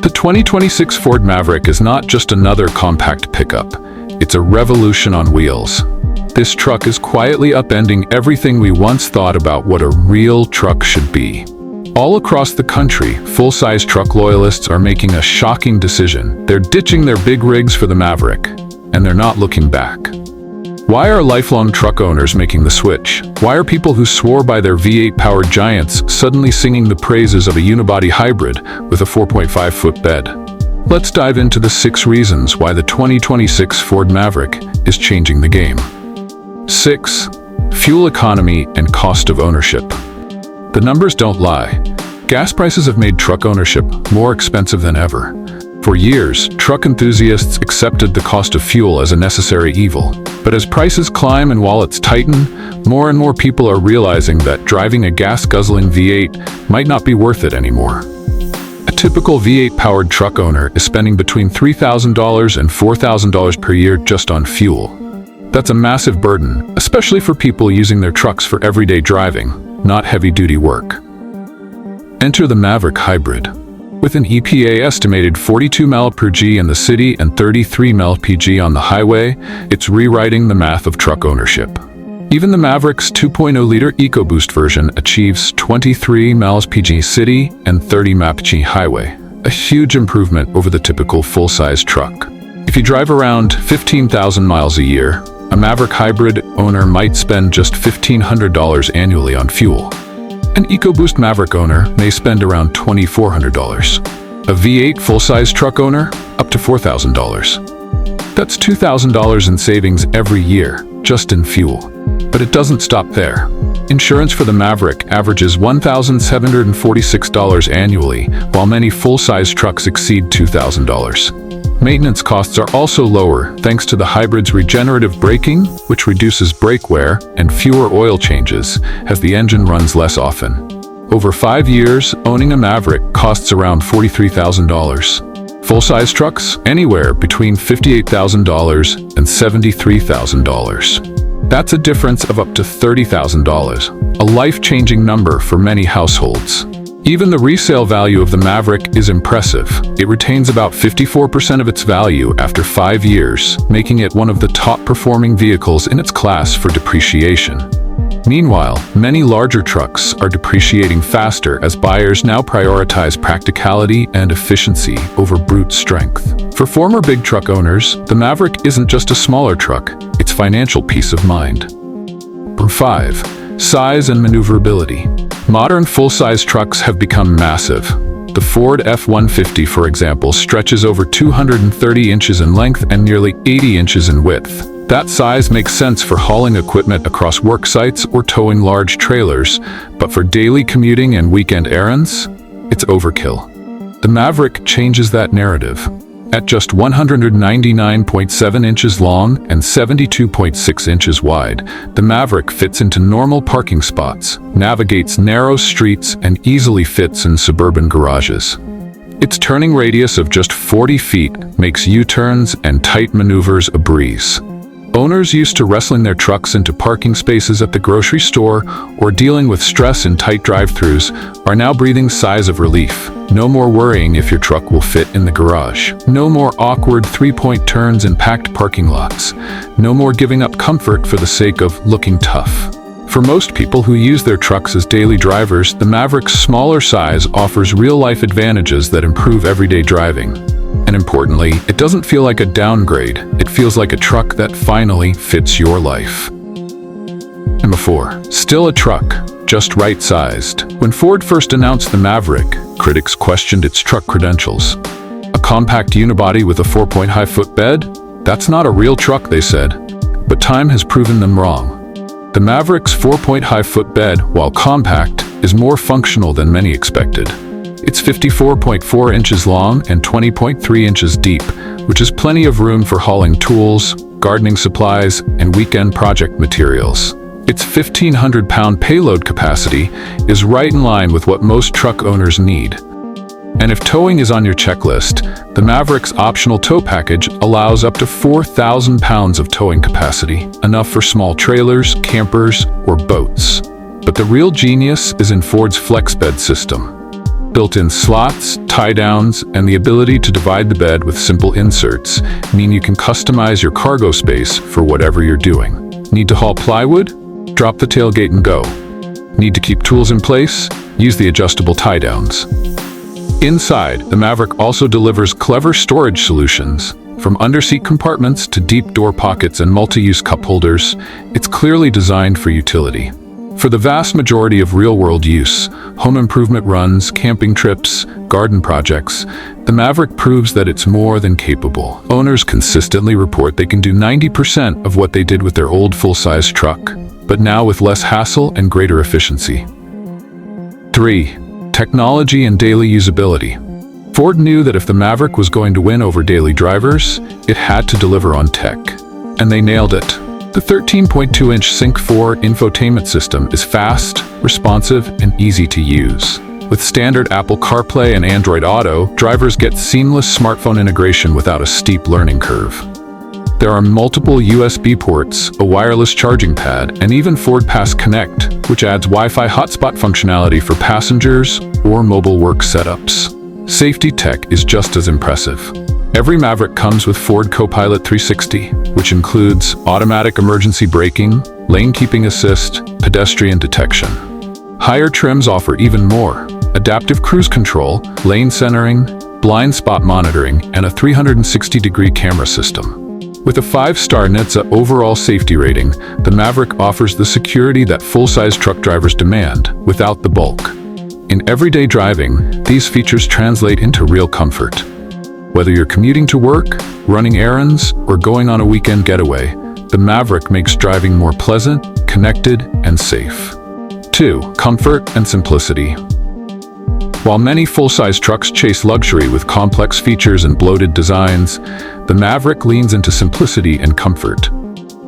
The 2026 Ford Maverick is not just another compact pickup. It's a revolution on wheels. This truck is quietly upending everything we once thought about what a real truck should be. All across the country, full-size truck loyalists are making a shocking decision. They're ditching their big rigs for the Maverick, and they're not looking back. Why are lifelong truck owners making the switch? Why are people who swore by their V8-powered giants suddenly singing the praises of a unibody hybrid with a 4.5-foot bed? Let's dive into the 6 reasons why the 2026 Ford Maverick is changing the game. 6. Fuel economy and cost of ownership. The numbers don't lie. Gas prices have made truck ownership more expensive than ever. For years, truck enthusiasts accepted the cost of fuel as a necessary evil. But as prices climb and wallets tighten, more and more people are realizing that driving a gas-guzzling V8 might not be worth it anymore. A typical V8-powered truck owner is spending between $3,000 and $4,000 per year just on fuel. That's a massive burden, especially for people using their trucks for everyday driving, not heavy-duty work. Enter the Maverick Hybrid. With an EPA estimated 42 mpg in the city and 33 mpg on the highway, it's rewriting the math of truck ownership. Even the Maverick's 2.0-liter EcoBoost version achieves 23 mpg city and 30 mpg highway, a huge improvement over the typical full-size truck. If you drive around 15,000 miles a year, a Maverick Hybrid owner might spend just $1,500 annually on fuel. An EcoBoost Maverick owner may spend around $2,400. A V8 full-size truck owner, up to $4,000. That's $2,000 in savings every year, just in fuel. But it doesn't stop there. Insurance for the Maverick averages $1,746 annually, while many full-size trucks exceed $2,000. Maintenance costs are also lower thanks to the hybrid's regenerative braking, which reduces brake wear, and fewer oil changes, as the engine runs less often. Over 5 years, owning a Maverick costs around $43,000. Full-size trucks, anywhere between $58,000 and $73,000. That's a difference of up to $30,000, a life-changing number for many households. Even the resale value of the Maverick is impressive. It retains about 54% of its value after 5 years, making it one of the top-performing vehicles in its class for depreciation. Meanwhile, many larger trucks are depreciating faster as buyers now prioritize practicality and efficiency over brute strength. For former big truck owners, the Maverick isn't just a smaller truck, it's financial peace of mind. 5. Size and maneuverability. Modern full-size trucks have become massive. The Ford F-150, for example, stretches over 230 inches in length and nearly 80 inches in width. That size makes sense for hauling equipment across work sites or towing large trailers, but for daily commuting and weekend errands, it's overkill. The Maverick changes that narrative. At just 199.7 inches long and 72.6 inches wide, the Maverick fits into normal parking spots, navigates narrow streets, and easily fits in suburban garages. Its turning radius of just 40 feet makes U-turns and tight maneuvers a breeze. Owners used to wrestling their trucks into parking spaces at the grocery store or dealing with stress in tight drive-thrus are now breathing sighs of relief. No more worrying if your truck will fit in the garage. No more awkward three-point turns in packed parking lots. No more giving up comfort for the sake of looking tough. For most people who use their trucks as daily drivers, the Maverick's smaller size offers real-life advantages that improve everyday driving. And importantly, it doesn't feel like a downgrade. It feels like a truck that finally fits your life. Number 4. Still a truck, just right-sized. When Ford first announced the Maverick, critics questioned its truck credentials. A compact unibody with a 4.5-foot bed? That's not a real truck, they said. But time has proven them wrong. The Maverick's 4.5-foot bed, while compact, is more functional than many expected. It's 54.4 inches long and 20.3 inches deep, which is plenty of room for hauling tools, gardening supplies, and weekend project materials. Its 1,500-pound payload capacity is right in line with what most truck owners need. And if towing is on your checklist, the Maverick's optional tow package allows up to 4,000 pounds of towing capacity, enough for small trailers, campers, or boats. But the real genius is in Ford's FlexBed system. Built-in slots, tie-downs, and the ability to divide the bed with simple inserts mean you can customize your cargo space for whatever you're doing. Need to haul plywood? Drop the tailgate and go. Need to keep tools in place? Use the adjustable tie-downs. Inside, the Maverick also delivers clever storage solutions. From underseat compartments to deep door pockets and multi-use cup holders, it's clearly designed for utility. For the vast majority of real-world use, home improvement runs, camping trips, garden projects, the Maverick proves that it's more than capable. Owners consistently report they can do 90% of what they did with their old full-size truck, but now with less hassle and greater efficiency. 3. Technology and daily usability. Ford knew that if the Maverick was going to win over daily drivers, it had to deliver on tech. And they nailed it. The 13.2-inch Sync 4 infotainment system is fast, responsive, and easy to use. With standard Apple CarPlay and Android Auto, drivers get seamless smartphone integration without a steep learning curve. There are multiple USB ports, a wireless charging pad, and even Ford Pass Connect, which adds Wi-Fi hotspot functionality for passengers or mobile work setups. Safety tech is just as impressive. Every Maverick comes with Ford Copilot 360, which includes automatic emergency braking, lane keeping assist, pedestrian detection. Higher trims offer even more: adaptive cruise control, lane centering, blind spot monitoring, and a 360-degree camera system. With a 5-star NHTSA overall safety rating, the Maverick offers the security that full-size truck drivers demand, without the bulk. In everyday driving, these features translate into real comfort. Whether you're commuting to work, running errands, or going on a weekend getaway, the Maverick makes driving more pleasant, connected, and safe. 2. Comfort and simplicity. While many full-size trucks chase luxury with complex features and bloated designs, the Maverick leans into simplicity and comfort.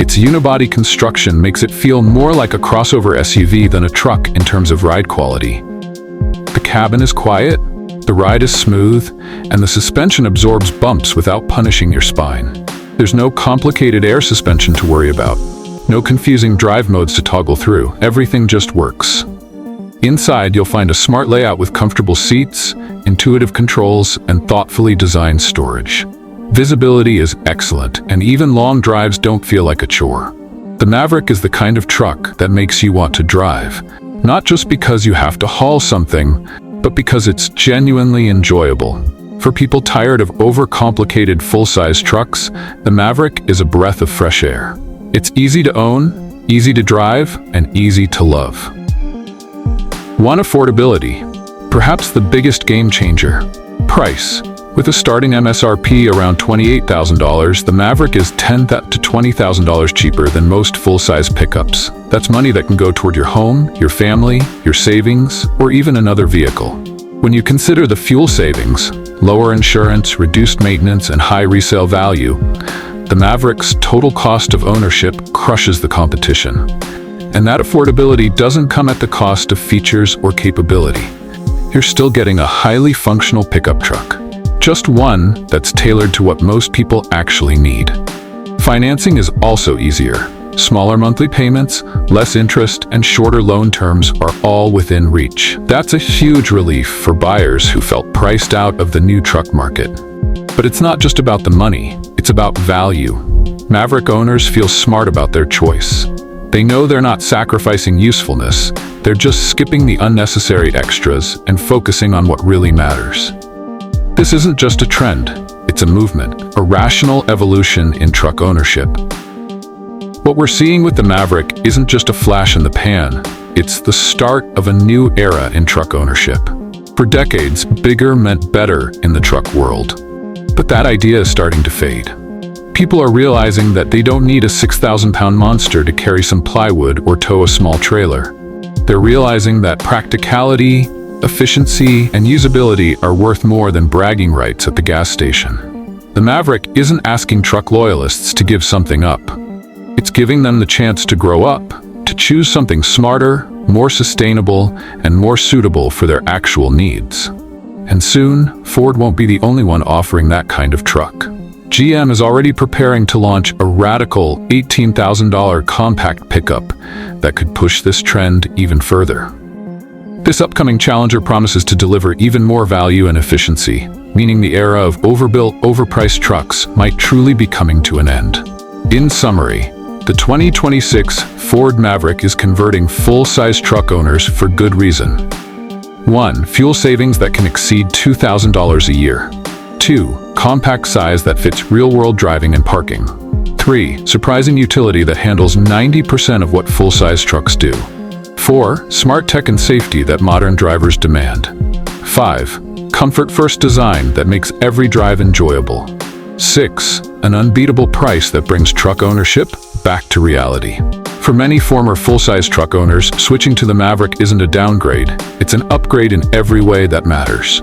Its unibody construction makes it feel more like a crossover SUV than a truck in terms of ride quality. The cabin is quiet, the ride is smooth, and the suspension absorbs bumps without punishing your spine. There's no complicated air suspension to worry about. No confusing drive modes to toggle through. Everything just works. Inside, you'll find a smart layout with comfortable seats, intuitive controls, and thoughtfully designed storage. Visibility is excellent, and even long drives don't feel like a chore. The Maverick is the kind of truck that makes you want to drive, not just because you have to haul something, but because it's genuinely enjoyable. For people tired of overcomplicated full-size trucks, the Maverick is a breath of fresh air. It's easy to own, easy to drive, and easy to love. 1. Affordability. Perhaps the biggest game changer. Price. With a starting MSRP around $28,000, the Maverick is $10,000 to $20,000 cheaper than most full-size pickups. That's money that can go toward your home, your family, your savings, or even another vehicle. When you consider the fuel savings, lower insurance, reduced maintenance, and high resale value, the Maverick's total cost of ownership crushes the competition. And that affordability doesn't come at the cost of features or capability. You're still getting a highly functional pickup truck. Just one that's tailored to what most people actually need. Financing is also easier. Smaller monthly payments, less interest, and shorter loan terms are all within reach. That's a huge relief for buyers who felt priced out of the new truck market. But it's not just about the money, it's about value. Maverick owners feel smart about their choice. They know they're not sacrificing usefulness, they're just skipping the unnecessary extras and focusing on what really matters. This isn't just a trend, it's a movement, a rational evolution in truck ownership. What we're seeing with the Maverick isn't just a flash in the pan, it's the start of a new era in truck ownership. For decades, bigger meant better in the truck world. But that idea is starting to fade. People are realizing that they don't need a 6,000-pound monster to carry some plywood or tow a small trailer. They're realizing that practicality, efficiency, and usability are worth more than bragging rights at the gas station. The Maverick isn't asking truck loyalists to give something up. It's giving them the chance to grow up, to choose something smarter, more sustainable, and more suitable for their actual needs. And soon, Ford won't be the only one offering that kind of truck. GM is already preparing to launch a radical $18,000 compact pickup that could push this trend even further. This upcoming Challenger promises to deliver even more value and efficiency, meaning the era of overbuilt, overpriced trucks might truly be coming to an end. In summary, the 2026 Ford Maverick is converting full-size truck owners for good reason. 1. Fuel savings that can exceed $2,000 a year. 2. Compact size that fits real-world driving and parking. 3. Surprising utility that handles 90% of what full-size trucks do. 4. Smart tech and safety that modern drivers demand. 5. Comfort-first design that makes every drive enjoyable. 6. An unbeatable price that brings truck ownership back to reality. For many former full-size truck owners, switching to the Maverick isn't a downgrade, it's an upgrade in every way that matters.